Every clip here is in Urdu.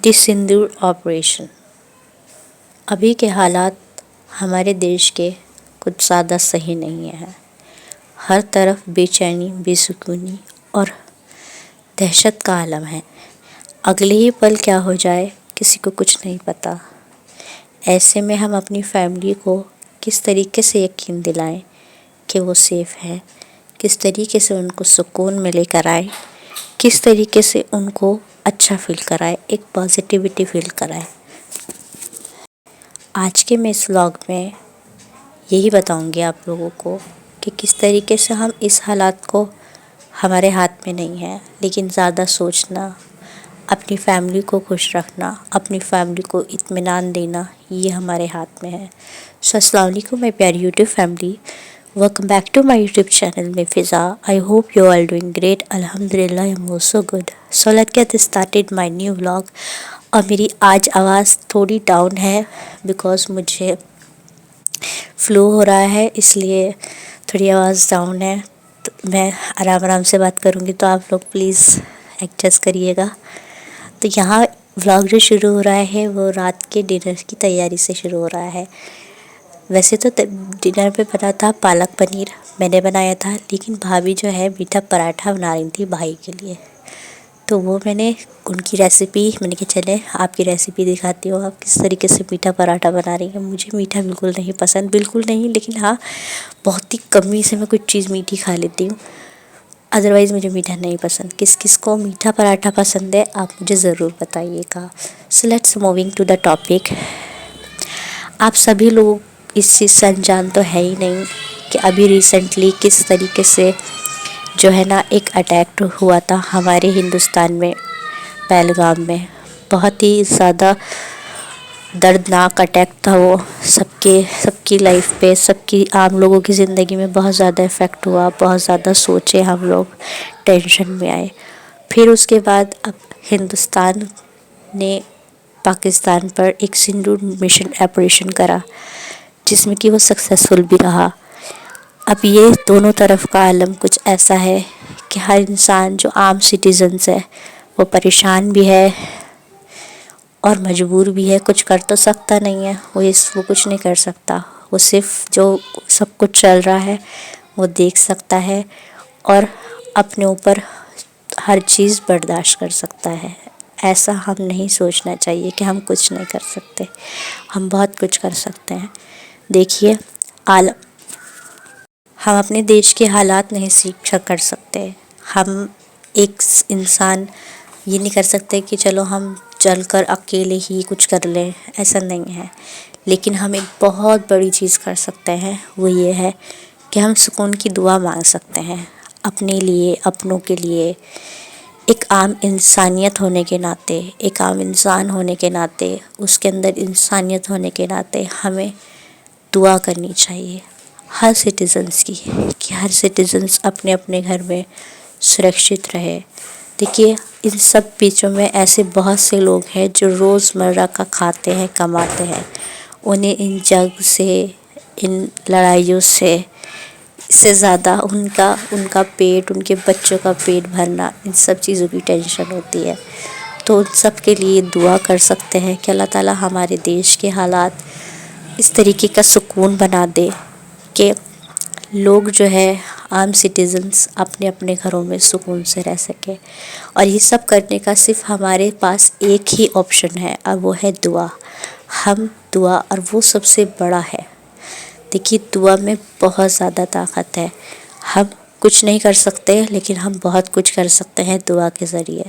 دی سندور آپریشن۔ ابھی کے حالات ہمارے دیش کے کچھ زیادہ صحیح نہیں ہیں۔ ہر طرف بے چینی، بے سکونی اور دہشت کا عالم ہے۔ اگلے ہی پل کیا ہو جائے کسی کو کچھ نہیں پتہ۔ ایسے میں ہم اپنی فیملی کو کس طریقے سے یقین دلائیں کہ وہ سیف ہے، کس طریقے سے ان کو سکون میں لے کر آئیں، کس طریقے سے ان کو اچھا فیل کرائے، ایک پازیٹیوٹی فیل کرائے۔ آج کے میں اس ولاگ میں یہی بتاؤں گی آپ لوگوں کو کہ کس طریقے سے ہم اس حالات کو ہمارے ہاتھ میں نہیں ہے، لیکن زیادہ سوچنا، اپنی فیملی کو خوش رکھنا، اپنی فیملی کو اطمینان دینا، یہ ہمارے ہاتھ میں ہے۔ السلام علیکم میری پیاری YouTube family, welcome back to my YouTube channel میں Fiza. I hope you are doing great. الحمدللہ I am also good. So let's get started my new vlog. اور میری آج آواز تھوڑی ڈاؤن ہے بیکاز مجھے فلو ہو رہا ہے، اس لیے تھوڑی آواز ڈاؤن ہے۔ تو میں آرام سے بات کروں گی، تو آپ لوگ پلیز ایڈجسٹ کریے گا۔ تو یہاں ولاگ جو شروع ہو رہا ہے وہ رات کے ڈنر کی تیاری سے شروع ہو رہا ہے۔ ویسے تو ڈنر پہ بنا تھا پالک پنیر، میں نے بنایا تھا، لیکن بھابھی جو ہے میٹھا پراٹھا بنا رہی تھی بھائی کے لیے، تو وہ میں نے ان کی ریسیپی، میں نے کہا چلے آپ کی ریسیپی دکھاتی ہوں آپ کس طریقے سے میٹھا پراٹھا بنا رہی ہیں۔ مجھے میٹھا بالکل نہیں پسند، بالکل نہیں، لیکن ہاں بہت ہی کمی سے میں کچھ چیز میٹھی کھا لیتی ہوں، ادروائز مجھے میٹھا نہیں پسند۔ کس کس کو میٹھا پراٹھا پسند ہے آپ مجھے ضرور بتائیے گا۔ So let's moving to the topic. آپ سبھی لوگ اس چیز سے انجان تو ہے ہی نہیں کہ ابھی ریسنٹلی کس طریقے سے جو ہے نا ایک اٹیک ہوا تھا ہمارے ہندوستان میں، پہلگام میں۔ بہت ہی زیادہ دردناک اٹیک تھا وہ، سب کی لائف پہ، سب کی عام لوگوں کی زندگی میں بہت زیادہ افیکٹ ہوا، بہت زیادہ سوچے ہم لوگ، ٹینشن میں آئے۔ پھر اس کے بعد اب ہندوستان نے پاکستان پر ایک سندور مشن آپریشن کرا، جس میں کہ وہ سکسیسفل بھی رہا۔ اب یہ دونوں طرف کا عالم کچھ ایسا ہے کہ ہر انسان جو عام سٹیزنز ہے وہ پریشان بھی ہے اور مجبور بھی ہے، کچھ کر تو سکتا نہیں ہے، وہ کچھ نہیں کر سکتا، وہ صرف جو سب کچھ چل رہا ہے وہ دیکھ سکتا ہے اور اپنے اوپر ہر چیز برداشت کر سکتا ہے۔ ایسا ہم نہیں سوچنا چاہیے کہ ہم کچھ نہیں کر سکتے، ہم بہت کچھ کر سکتے ہیں۔ دیکھیے ہم اپنے دیش کے حالات نہیں سیکھ کر سکتے، ہم ایک انسان یہ نہیں کر سکتے کہ چلو ہم چل کر اکیلے ہی کچھ کر لیں، ایسا نہیں ہے۔ لیکن ہم ایک بہت بڑی چیز کر سکتے ہیں، وہ یہ ہے کہ ہم سکون کی دعا مانگ سکتے ہیں اپنے لیے، اپنوں کے لیے۔ ایک عام انسانیت ہونے کے ناطے، ایک عام انسان ہونے کے ناطے، اس کے اندر انسانیت ہونے کے ناطے ہمیں دعا کرنی چاہیے ہر سٹیزنز کی، کہ ہر سٹیزنز اپنے اپنے گھر میں سرکشت رہے۔ دیکھیے ان سب بیچوں میں ایسے بہت سے لوگ ہیں جو روزمرہ کا کھاتے ہیں، کماتے ہیں، انہیں ان جنگ سے، ان لڑائیوں سے زیادہ ان کا پیٹ، ان کے بچوں کا پیٹ بھرنا، ان سب چیزوں کی ٹینشن ہوتی ہے۔ تو ان سب کے لیے دعا کر سکتے ہیں کہ اللہ تعالیٰ ہمارے دیش کے حالات اس طریقے کا سکون بنا دے کہ لوگ جو ہے عام سٹیزنز اپنے اپنے گھروں میں سکون سے رہ سکے۔ اور یہ سب کرنے کا صرف ہمارے پاس ایک ہی آپشن ہے، اور وہ ہے دعا۔ ہم دعا، اور وہ سب سے بڑا ہے۔ دیکھیے دعا میں بہت زیادہ طاقت ہے، ہم کچھ نہیں کر سکتے لیکن ہم بہت کچھ کر سکتے ہیں دعا کے ذریعے۔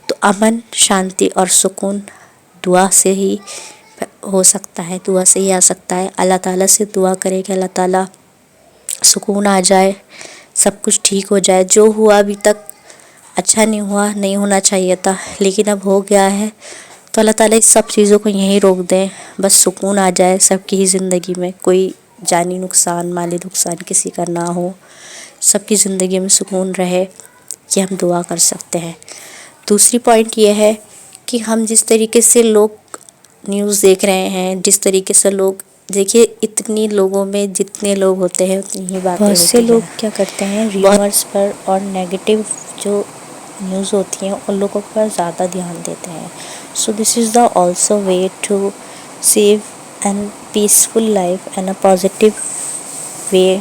تو امن، شانتی اور سکون دعا سے ہی ہو سکتا ہے، دعا سے ہی آ سکتا ہے۔ اللہ تعالیٰ سے دعا کریں کہ اللہ تعالیٰ سکون آ جائے، سب کچھ ٹھیک ہو جائے۔ جو ہوا ابھی تک اچھا نہیں ہوا، نہیں ہونا چاہیے تھا، لیکن اب ہو گیا ہے، تو اللہ تعالیٰ اس سب چیزوں کو یہیں روک دیں، بس سکون آ جائے سب کی ہی زندگی میں، کوئی جانی نقصان، مالی نقصان کسی کا نہ ہو، سب کی زندگی میں سکون رہے، یہ ہم دعا کر سکتے ہیں۔ دوسری پوائنٹ یہ ہے کہ ہم جس طریقے سے لوگ نیوز دیکھ رہے ہیں، جس طریقے سے لوگ دیکھیے، اتنی لوگوں میں جتنے لوگ ہوتے ہیں اتنی ہی باتیں ہوتی ہیں۔ بہت سے لوگ کیا کرتے ہیں، ریومرز پر اور نیگیٹو جو نیوز ہوتی ہیں ان لوگوں پر زیادہ دھیان دیتے ہیں، So this is the also way to save and peaceful life and a positive way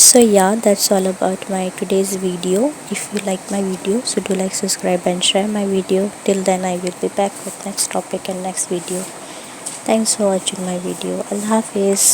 So yeah, that's all about my today's video. If you like my video, so do like, subscribe and share my video. Till then I will be back with next topic and next video. Thanks for watching my video. Allah Hafiz.